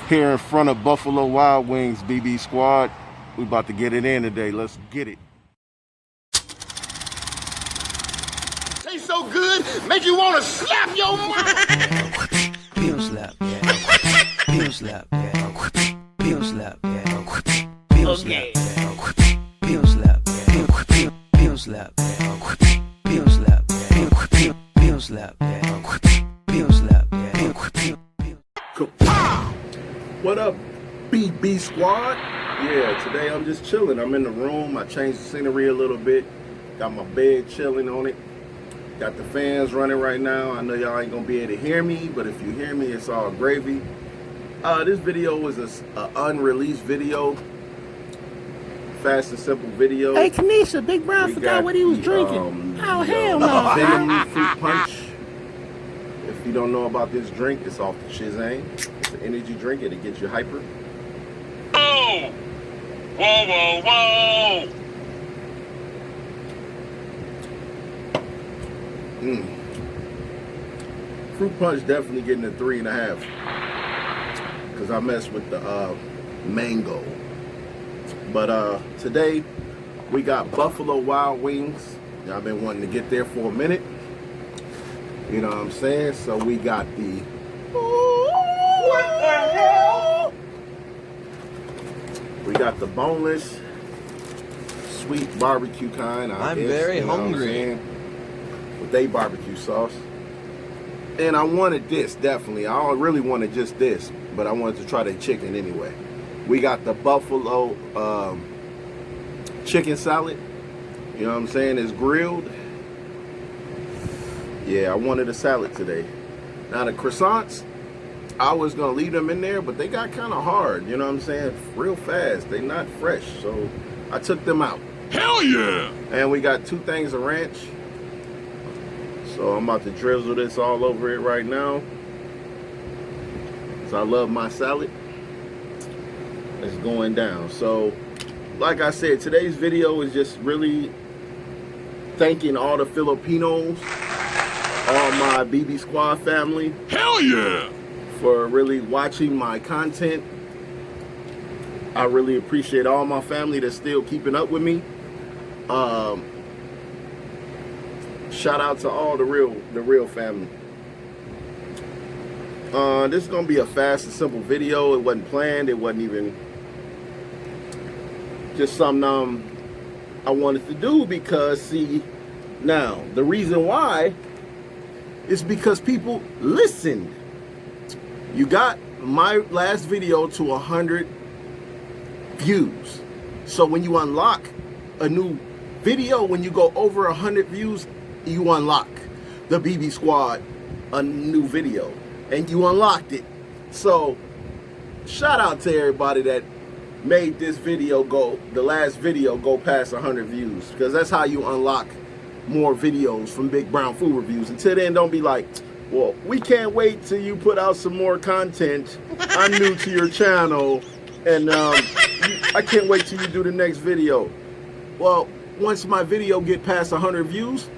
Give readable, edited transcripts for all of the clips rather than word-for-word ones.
Here in front of Buffalo Wild Wings, BB Squad. We about to get it in today. Let's get it. Tastes so good, make you want to slap your mouth. Peel slap, yeah. Peel slap, yeah. Peel slap, yeah. Peel slap, yeah. Peel slap, yeah. Peel slap, yeah. Peel slap, yeah. Peel slap, yeah. Peel slap, yeah. Kapow! What up, BB Squad? Yeah, today I'm just chilling. I'm in the room. I changed the scenery a little bit. Got my bed chilling on it. Got the fans running right now. I know y'all ain't gonna be able to hear me, but if you hear me, it's all gravy. This video was an unreleased video. Fast and simple video. Hey, Kanisha, Big Brown forgot what he was drinking. Oh, hell no. Venom Fruit Punch. If you don't know about this drink, it's off the Shazam. It's an energy drink. It'll get you hyper. Oh! Whoa, whoa, whoa! Fruit Punch definitely getting a 3.5 because I messed with the mango. But today we got Buffalo Wild Wings. Y'all been wanting to get there for a minute. You know what I'm saying? So we got the what the hell? We got the boneless sweet barbecue kind. I'm very hungry. With they barbecue sauce. And I wanted this, definitely. I don't really wanted just this, but I wanted to try the chicken anyway. We got the buffalo chicken salad. You know what I'm saying? It's grilled. Yeah, I wanted a salad today. Now the croissants, I was gonna leave them in there, but they got kind of hard. You know what I'm saying? Real fast. They not fresh, so I took them out. Hell yeah! And we got 2 things of ranch. So I'm about to drizzle this all over it right now. So I love my salad. It's going down. So like I said, today's video is just really thanking all the Filipinos, all my BB Squad family. Hell yeah! For really watching my content. I really appreciate all my family that's still keeping up with me. Shout out to all the real family. This is gonna be a fast and simple video. It wasn't planned. It wasn't even just something I wanted to do because, see, now the reason why is because people listened. You got my last video to 100 views. So when you unlock a new video, when you go over 100 views, you unlock the BB Squad a new video, and you unlocked it. So shout out to everybody that made this video go, the last video go past 100 views, because that's how you unlock more videos from Big Brown Food Reviews. Until then, don't be like, well, we can't wait till you put out some more content. I'm new to your channel, and I can't wait till you do the next video. Well, once my video get past 100 views,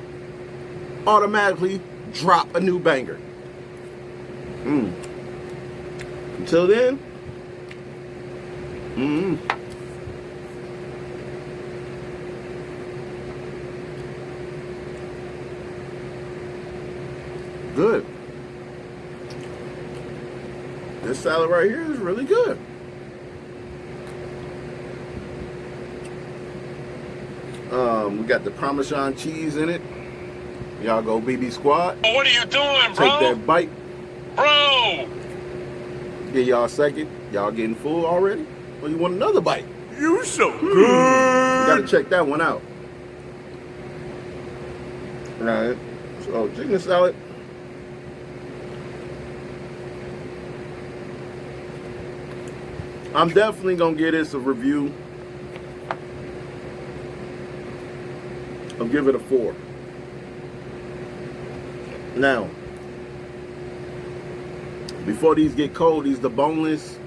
automatically drop a new banger. Until then, good. This salad right here is really good. We got the Parmesan cheese in it. Y'all go BB Squad. What are you doing, bro? Take that bite. Bro! Give y'all a second. Y'all getting full already? Or you want another bite? You so good! You gotta check that one out. Right. So chicken salad. I'm definitely gonna give this a review. I'll give it a 4. Now, before these get cold, these the boneless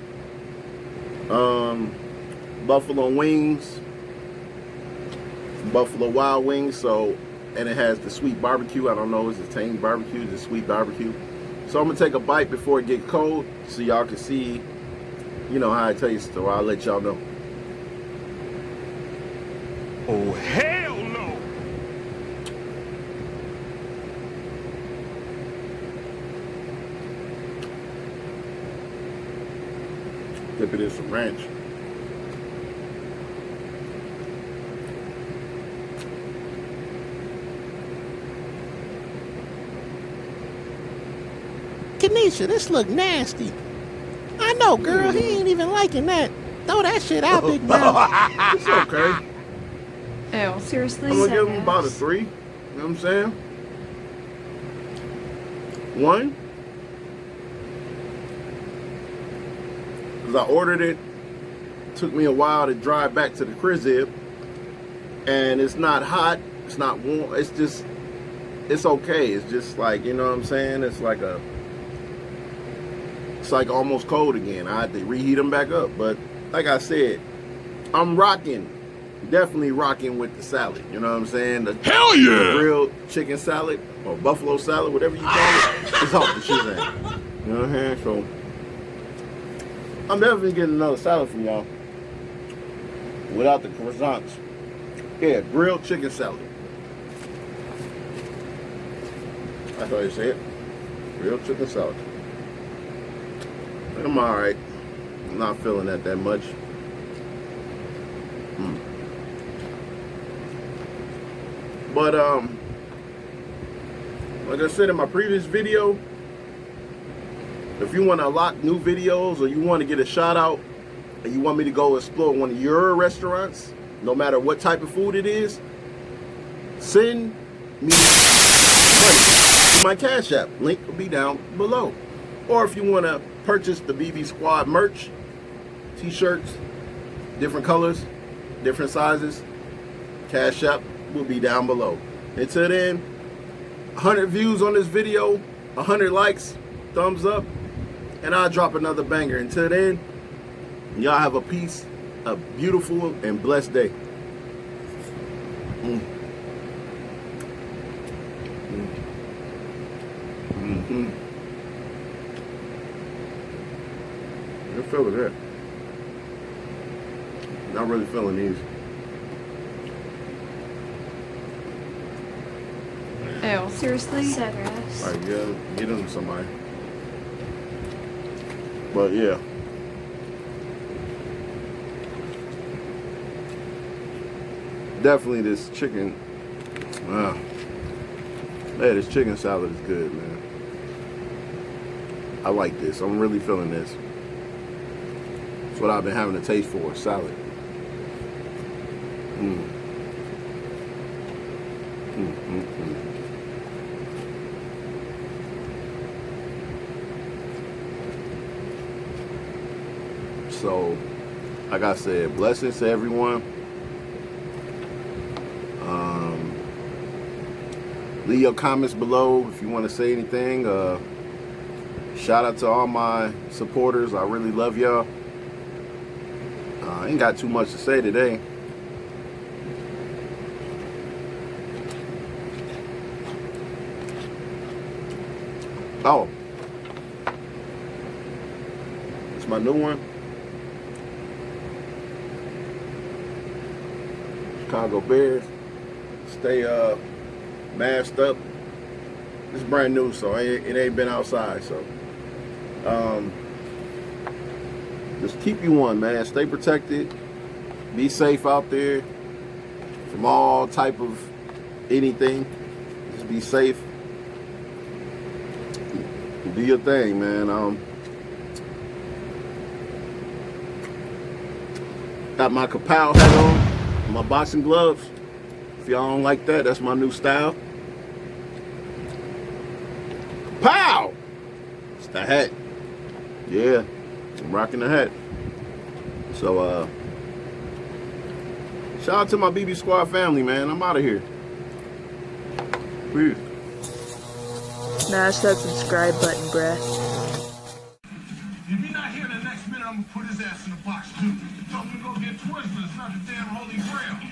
buffalo wings, Buffalo Wild Wings. So, and it has the sweet barbecue. I don't know, is it tangy barbecue? Is it sweet barbecue? So I'm gonna take a bite before it get cold, so y'all can see you know how it tastes, so I'll let y'all know. Oh, hell no! Dip it in some ranch. Kenesha, this look nasty. I know, girl. He ain't even liking that. Throw that shit out, big mouth. It's okay. Ew, seriously? I'm gonna give him about a 3. You know what I'm saying? 1. Because I ordered it. Took me a while to drive back to the crib. And it's not hot. It's not warm. It's just, it's okay. It's just like, you know what I'm saying? It's like almost cold again. I had to reheat them back up. But like I said, I'm definitely rocking with the salad. You know what I'm saying? Hell yeah! The grilled chicken salad or buffalo salad, whatever you call it. It's off the shit. You know what I'm saying? So I'm definitely getting another salad from y'all without the croissants. Yeah, grilled chicken salad. That's how you say it. Grilled chicken salad. I'm alright. I'm not feeling that much. But like I said in my previous video, if you want to unlock new videos or you want to get a shout out and you want me to go explore one of your restaurants, no matter what type of food it is, send me my Cash App. Link will be down below. Or if you want to purchase the BB Squad merch, t-shirts, different colors, different sizes, Cash App will be down below. Until then, 100 views on this video, 100 likes, thumbs up, and I'll drop another banger. Until then, y'all have a beautiful and blessed day. I'm feeling that. Not really feeling these. Ew, seriously? So gross. Alright, yeah, get them to somebody. But yeah. Definitely this chicken. Man, this chicken salad is good, man. I like this. I'm really feeling this. It's what I've been having a taste for, salad. So, like I said, blessings to everyone. Leave your comments below if you want to say anything. Shout out to all my supporters. I really love y'all. I ain't got too much to say today. Oh, it's my new one. Chicago Bears. Stay masked up. It's brand new, so it ain't been outside. So just keep you one, man. Stay protected. Be safe out there from all type of anything. Just be safe. Do your thing, man. Got my Kapow hat on, my boxing gloves. If y'all don't like that, that's my new style. Pow! It's the hat. Yeah, I'm rocking the hat. So, shout out to my BB Squad family, man. I'm out of here. Peace. Smash that subscribe button, bruh. If you're not here in the next minute, I'm gonna put his ass in the box too. Tell him to go get Twizzlers, not the damn Holy Grail.